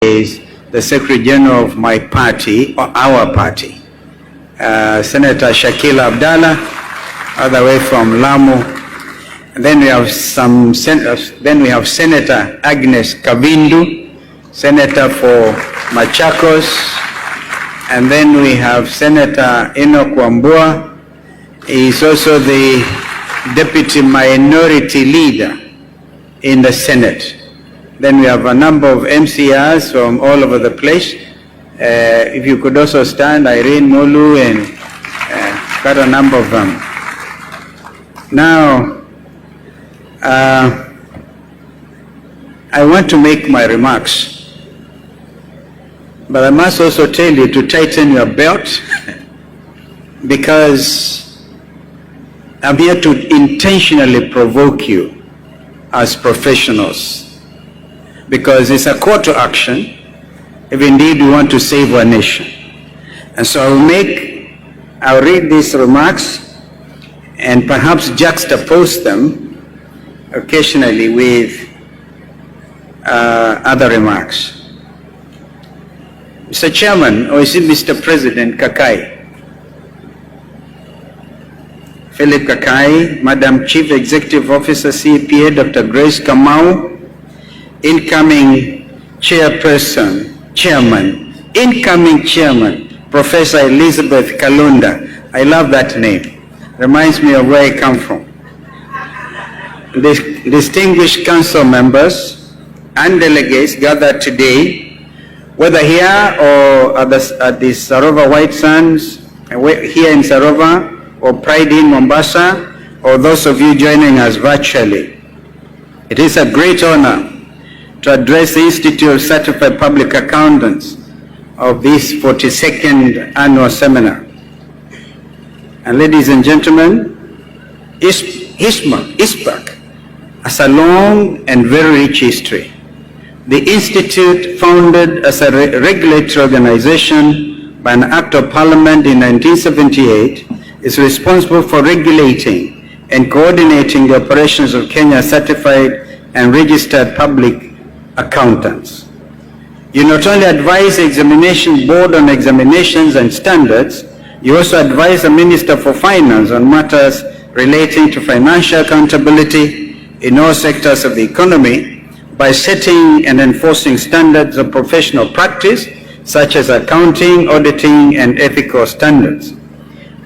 is the Secretary General of my party, or our party, Senator Shakila Abdallah, all the way from Lamu. And then we have Senator Agnes Kavindu, Senator for Machakos. And then we have Senator Enoch Wambua. He is also the Deputy Minority Leader in the Senate. Then we have a number of MCRs from all over the place. If you could also stand, Irene Molu and quite a number of them. Now, I want to make my remarks, but I must also tell you to tighten your belt because I'm here to intentionally provoke you as professionals, because it's a call to action if indeed we want to save our nation. And so I'll read these remarks and perhaps juxtapose them occasionally with other remarks. Mr. Chairman, or is it Mr. President Kakai? Philip Kakai, Madam Chief Executive Officer, CPA, Dr. Grace Kamau, incoming incoming chairman, Professor Elizabeth Kalonzo. I love that name. Reminds me of where I come from. Distinguished council members and delegates gathered today, whether here or at the Sarova White Sands, here in Sarova, or Pride in Mombasa, or those of you joining us virtually. It is a great honor to address the Institute of Certified Public Accountants of this 42nd annual seminar. And ladies and gentlemen, ISPAC has a long and very rich history. The Institute, founded as a regulatory organization by an Act of Parliament in 1978, is responsible for regulating and coordinating the operations of Kenya certified and registered public accountants. You not only advise the Examination Board on examinations and standards, you also advise the Minister for Finance on matters relating to financial accountability in all sectors of the economy by setting and enforcing standards of professional practice such as accounting, auditing, and ethical standards.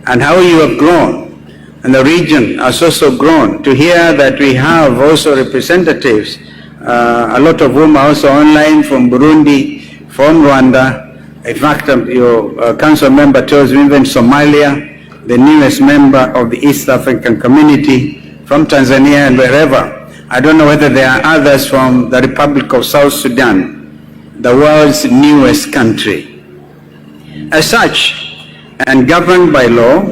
And how you have grown, and the region has also grown, to hear that we have also representatives, a lot of whom are also online, from Burundi, from Rwanda. In fact, your council member tells me even Somalia, the newest member of the East African community, from Tanzania and wherever. I don't know whether there are others from the Republic of South Sudan, the world's newest country. As such, and governed by law,